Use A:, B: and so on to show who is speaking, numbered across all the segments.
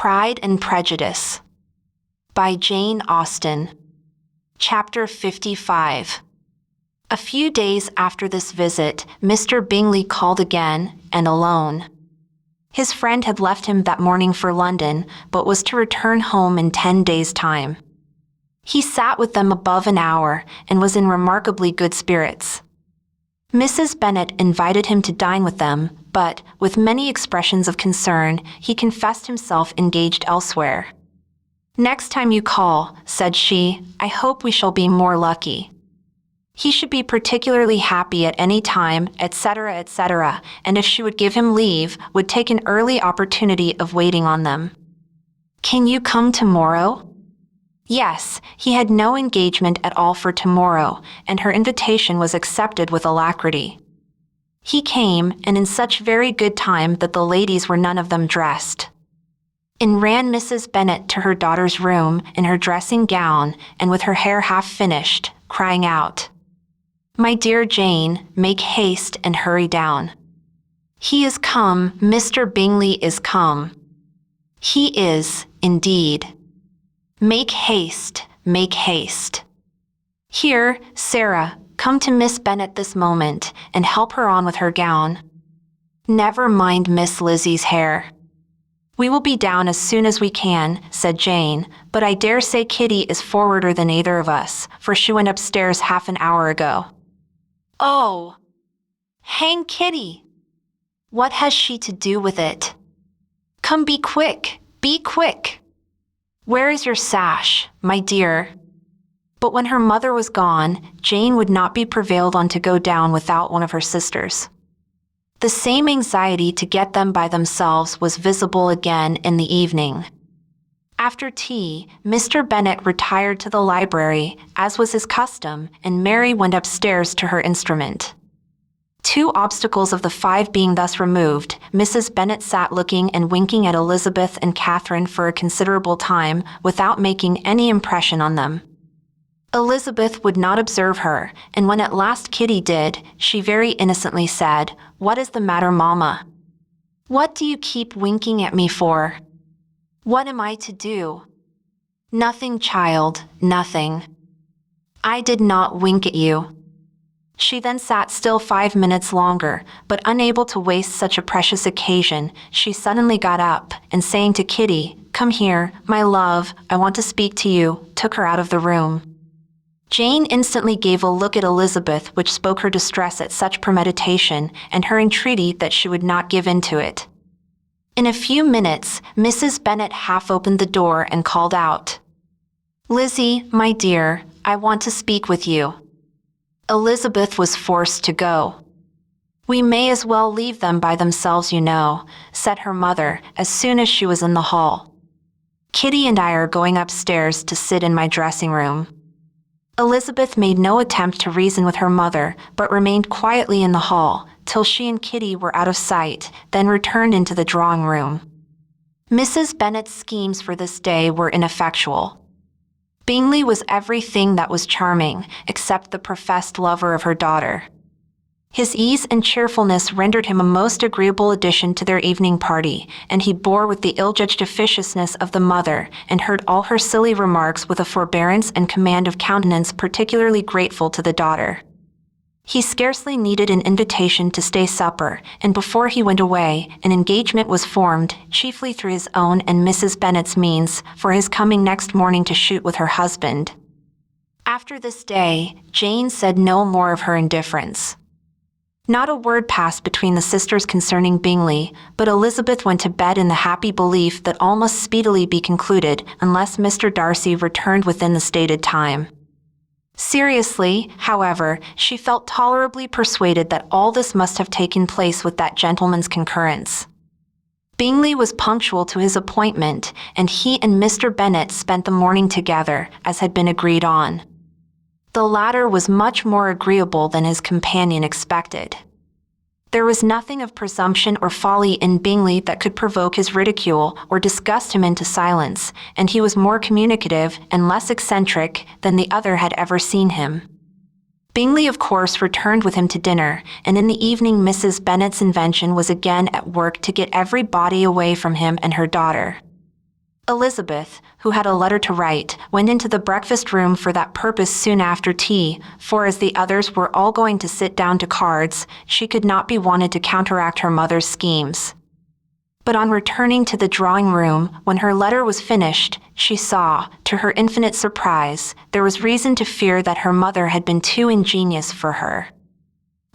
A: Pride and Prejudice by Jane Austen. Chapter 55. A few days after this visit, Mr. Bingley called again, and alone. His friend had left him that morning for London, but was to return home in 10 days' time. He sat with them above an hour, and was in remarkably good spirits. Mrs. Bennet invited him to dine with them, but, with many expressions of concern, he confessed himself engaged elsewhere. "Next time you call," said she, "I hope we shall be more lucky." He should be particularly happy at any time, etc., etc., and if she would give him leave, would take an early opportunity of waiting on them. "Can you come tomorrow?" Yes, he had no engagement at all for tomorrow, and her invitation was accepted with alacrity. He came, and in such very good time that the ladies were none of them dressed. In ran Mrs. Bennet to her daughter's room in her dressing gown, and with her hair half finished, crying out, "My dear Jane, make haste and hurry down. He is come, Mr. Bingley is come. He is, indeed. Make haste, make haste. Here, Sarah, come to Miss Bennet this moment, and help her on with her gown. Never mind Miss Lizzie's hair." "We will be down as soon as we can," said Jane, "but I dare say Kitty is forwarder than either of us, for she went upstairs half an hour ago." "Oh, hang Kitty! What has she to do with it? Come, be quick, be quick! Where is your sash, my dear?" But when her mother was gone, Jane would not be prevailed on to go down without one of her sisters. The same anxiety to get them by themselves was visible again in the evening. After tea, Mr. Bennet retired to the library, as was his custom, and Mary went upstairs to her instrument. 2 obstacles of the 5 being thus removed, Mrs. Bennet sat looking and winking at Elizabeth and Catherine for a considerable time, without making any impression on them. Elizabeth would not observe her, and when at last Kitty did, she very innocently said, "What is the matter, mamma? What do you keep winking at me for? What am I to do?" "Nothing, child, nothing. I did not wink at you." She then sat still 5 minutes longer, but unable to waste such a precious occasion, she suddenly got up, and saying to Kitty, "Come here, my love, I want to speak to you," took her out of the room. Jane instantly gave a look at Elizabeth which spoke her distress at such premeditation, and her entreaty that she would not give in to it. In a few minutes, Mrs. Bennet half opened the door and called out, "Lizzie, my dear, I want to speak with you." Elizabeth was forced to go. "We may as well leave them by themselves, you know," said her mother as soon as she was in the hall. "Kitty and I are going upstairs to sit in my dressing room." Elizabeth made no attempt to reason with her mother, but remained quietly in the hall till she and Kitty were out of sight, then returned into the drawing room. Mrs. Bennet's schemes for this day were ineffectual. Bingley was everything that was charming, except the professed lover of her daughter. His ease and cheerfulness rendered him a most agreeable addition to their evening party, and he bore with the ill-judged officiousness of the mother, and heard all her silly remarks with a forbearance and command of countenance particularly grateful to the daughter. He scarcely needed an invitation to stay supper, and before he went away, an engagement was formed, chiefly through his own and Mrs. Bennet's means, for his coming next morning to shoot with her husband. After this day, Jane said no more of her indifference. Not a word passed between the sisters concerning Bingley, but Elizabeth went to bed in the happy belief that all must speedily be concluded unless Mr. Darcy returned within the stated time. Seriously, however, she felt tolerably persuaded that all this must have taken place with that gentleman's concurrence. Bingley was punctual to his appointment, and he and Mr. Bennet spent the morning together, as had been agreed on. The latter was much more agreeable than his companion expected. There was nothing of presumption or folly in Bingley that could provoke his ridicule or disgust him into silence, and he was more communicative and less eccentric than the other had ever seen him. Bingley, of course, returned with him to dinner, and in the evening Mrs. Bennet's invention was again at work to get everybody away from him and her daughter. Elizabeth, who had a letter to write, went into the breakfast room for that purpose soon after tea, for as the others were all going to sit down to cards, she could not be wanted to counteract her mother's schemes. But on returning to the drawing room, when her letter was finished, she saw, to her infinite surprise, there was reason to fear that her mother had been too ingenious for her.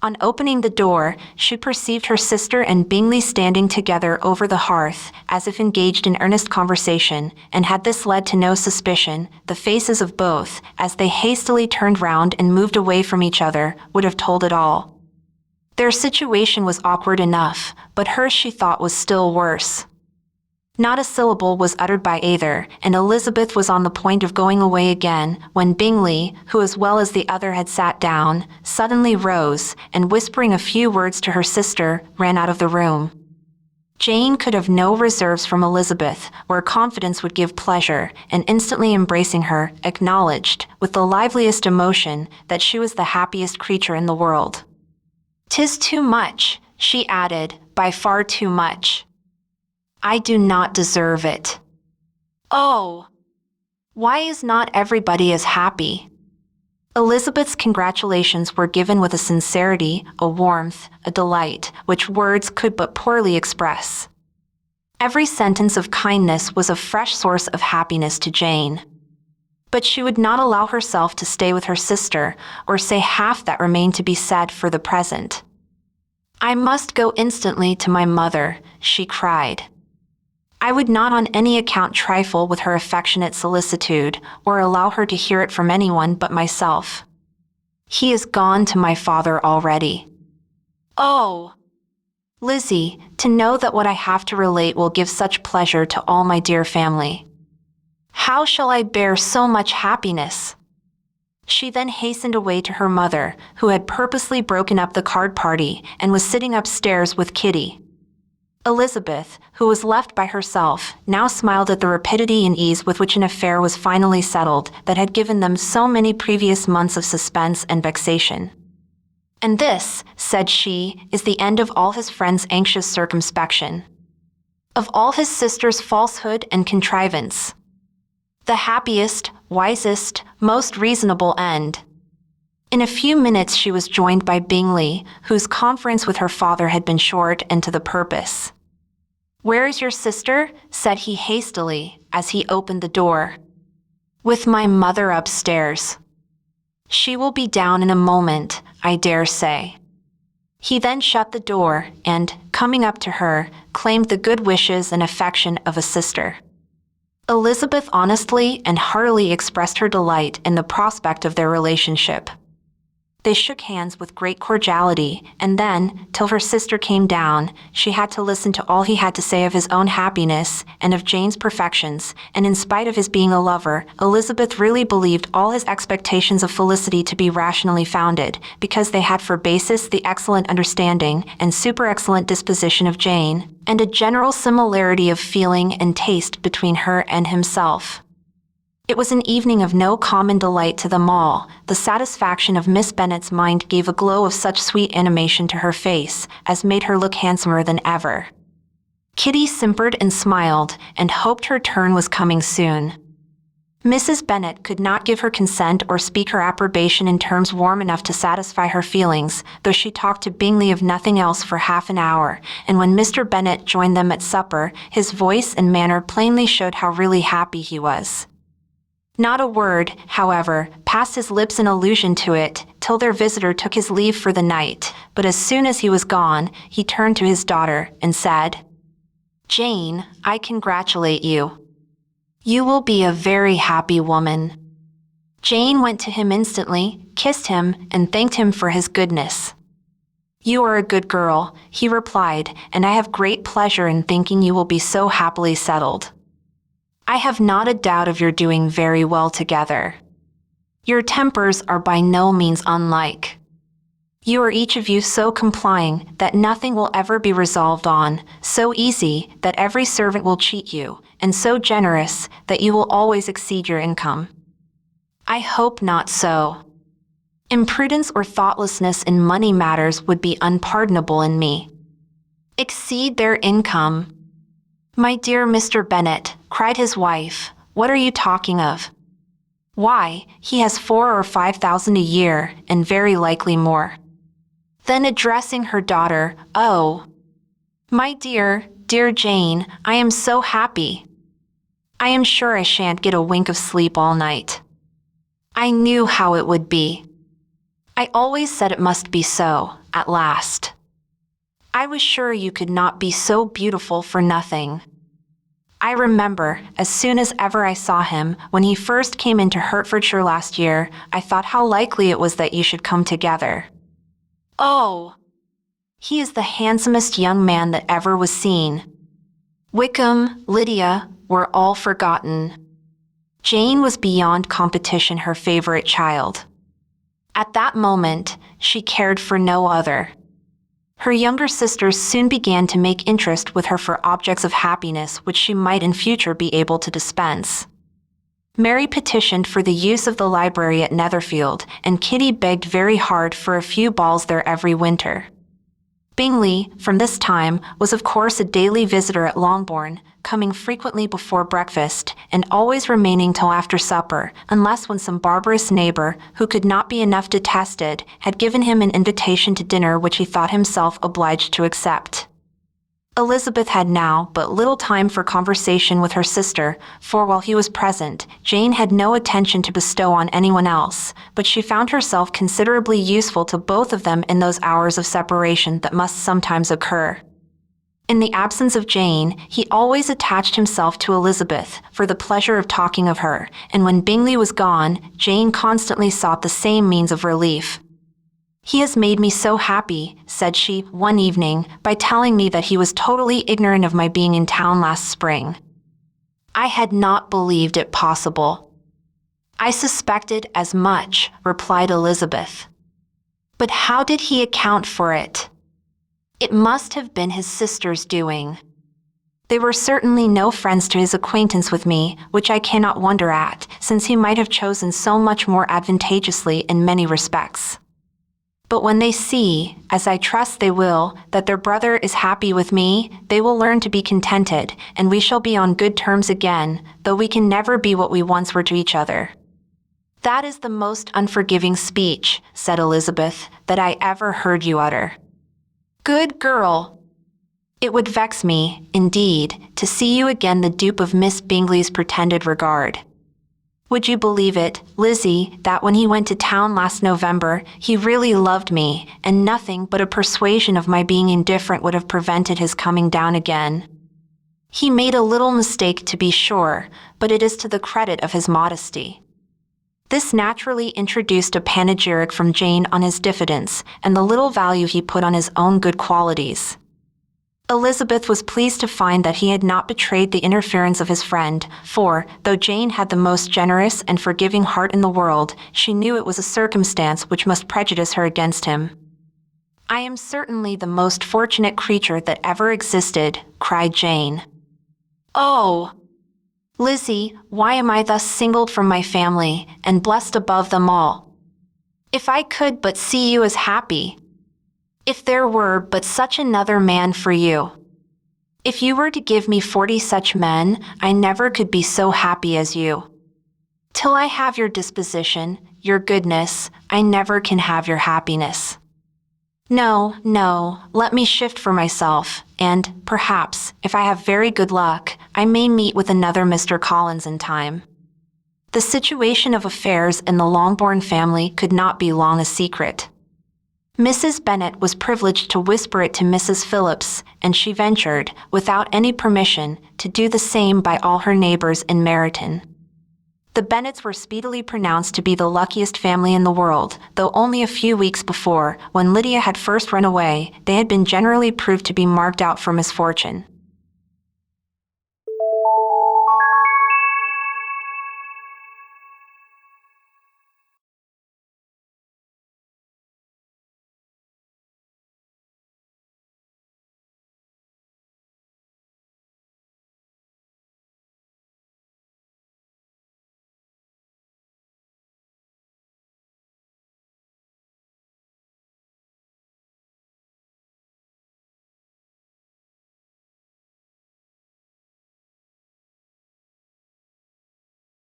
A: On opening the door, she perceived her sister and Bingley standing together over the hearth, as if engaged in earnest conversation, and had this led to no suspicion, the faces of both, as they hastily turned round and moved away from each other, would have told it all. Their situation was awkward enough, but hers she thought was still worse. Not a syllable was uttered by either, and Elizabeth was on the point of going away again, when Bingley, who as well as the other had sat down, suddenly rose, and whispering a few words to her sister, ran out of the room. Jane could have no reserves from Elizabeth, where confidence would give pleasure, and instantly embracing her, acknowledged, with the liveliest emotion, that she was the happiest creature in the world. "'Tis too much," she added, "by far too much. I do not deserve it. Oh, why is not everybody as happy?" Elizabeth's congratulations were given with a sincerity, a warmth, a delight, which words could but poorly express. Every sentence of kindness was a fresh source of happiness to Jane. But she would not allow herself to stay with her sister, or say half that remained to be said for the present. "I must go instantly to my mother," she cried. I would not on any account trifle with her affectionate solicitude, or allow her to hear it from anyone but myself. He is gone to my father already. Oh, Lizzie, to know that what I have to relate will give such pleasure to all my dear family. How shall I bear so much happiness?" She then hastened away to her mother, who had purposely broken up the card party and was sitting upstairs with Kitty. Elizabeth, who was left by herself, now smiled at the rapidity and ease with which an affair was finally settled that had given them so many previous months of suspense and vexation. "And this," said she, "is the end of all his friend's anxious circumspection, of all his sister's falsehood and contrivance. The happiest, wisest, most reasonable end." In a few minutes she was joined by Bingley, whose conference with her father had been short and to the purpose. "Where is your sister?" said he hastily, as he opened the door. "With my mother upstairs. She will be down in a moment, I dare say." He then shut the door and, coming up to her, claimed the good wishes and affection of a sister. Elizabeth honestly and heartily expressed her delight in the prospect of their relationship. They shook hands with great cordiality, and then, till her sister came down, she had to listen to all he had to say of his own happiness and of Jane's perfections, and in spite of his being a lover, Elizabeth really believed all his expectations of felicity to be rationally founded, because they had for basis the excellent understanding and super-excellent disposition of Jane, and a general similarity of feeling and taste between her and himself. It was an evening of no common delight to them all. The satisfaction of Miss Bennet's mind gave a glow of such sweet animation to her face as made her look handsomer than ever. Kitty simpered and smiled, and hoped her turn was coming soon. Mrs. Bennet could not give her consent or speak her approbation in terms warm enough to satisfy her feelings, though she talked to Bingley of nothing else for half an hour, and when Mr. Bennet joined them at supper, his voice and manner plainly showed how really happy he was. Not a word, however, passed his lips in allusion to it, till their visitor took his leave for the night, but as soon as he was gone, he turned to his daughter and said, "Jane, I congratulate you. You will be a very happy woman." Jane went to him instantly, kissed him, and thanked him for his goodness. "You are a good girl," he replied, "and I have great pleasure in thinking you will be so happily settled. I have not a doubt of your doing very well together. Your tempers are by no means unlike. You are each of you so complying that nothing will ever be resolved on, so easy that every servant will cheat you, and so generous that you will always exceed your income. I hope not so. Imprudence or thoughtlessness in money matters would be unpardonable in me. Exceed their income. My dear Mr. Bennet, cried his wife. "What are you talking of?" "Why, he has 4,000 or 5,000 a year, and very likely more." Then addressing her daughter, "Oh, my dear, dear Jane, I am so happy. I am sure I shan't get a wink of sleep all night. I knew how it would be. I always said it must be so, at last. I was sure you could not be so beautiful for nothing. I remember, as soon as ever I saw him, when he first came into Hertfordshire last year, I thought how likely it was that you should come together. Oh, he is the handsomest young man that ever was seen." Wickham, Lydia, were all forgotten. Jane was beyond competition her favorite child. At that moment, she cared for no other. Her younger sisters soon began to make interest with her for objects of happiness which she might in future be able to dispense. Mary petitioned for the use of the library at Netherfield, and Kitty begged very hard for a few balls there every winter. Bingley, from this time, was of course a daily visitor at Longbourn, coming frequently before breakfast, and always remaining till after supper, unless when some barbarous neighbor, who could not be enough detested, had given him an invitation to dinner which he thought himself obliged to accept. Elizabeth had now but little time for conversation with her sister, for while he was present, Jane had no attention to bestow on anyone else, but she found herself considerably useful to both of them in those hours of separation that must sometimes occur. In the absence of Jane, he always attached himself to Elizabeth for the pleasure of talking of her, and when Bingley was gone, Jane constantly sought the same means of relief. "He has made me so happy," said she, one evening, by telling me that he was totally ignorant of my being in town last spring. "I had not believed it possible." "I suspected as much," replied Elizabeth. "But how did he account for it?" "It must have been his sister's doing. They were certainly no friends to his acquaintance with me, which I cannot wonder at, since he might have chosen so much more advantageously in many respects. But when they see, as I trust they will, that their brother is happy with me, they will learn to be contented, and we shall be on good terms again, though we can never be what we once were to each other." "That is the most unforgiving speech," said Elizabeth, "that I ever heard you utter." "Good girl! It would vex me, indeed, to see you again the dupe of Miss Bingley's pretended regard. Would you believe it, Lizzie, that when he went to town last November, he really loved me, and nothing but a persuasion of my being indifferent would have prevented his coming down again? He made a little mistake, to be sure, but it is to the credit of his modesty." This naturally introduced a panegyric from Jane on his diffidence, and the little value he put on his own good qualities. Elizabeth was pleased to find that he had not betrayed the interference of his friend, for, though Jane had the most generous and forgiving heart in the world, she knew it was a circumstance which must prejudice her against him. "I am certainly the most fortunate creature that ever existed," cried Jane. "Oh, Lizzie, why am I thus singled from my family, and blessed above them all? If I could but see you as happy! If there were but such another man for you! If you were to give me 40 such men, I never could be so happy as you. Till I have your disposition, your goodness, I never can have your happiness. No, no, let me shift for myself, and, perhaps, if I have very good luck, I may meet with another Mr. Collins in time." The situation of affairs in the Longbourn family could not be long a secret. Mrs. Bennet was privileged to whisper it to Mrs. Phillips, and she ventured, without any permission, to do the same by all her neighbors in Meryton. The Bennets were speedily pronounced to be the luckiest family in the world, though only a few weeks before, when Lydia had first run away, they had been generally proved to be marked out for misfortune.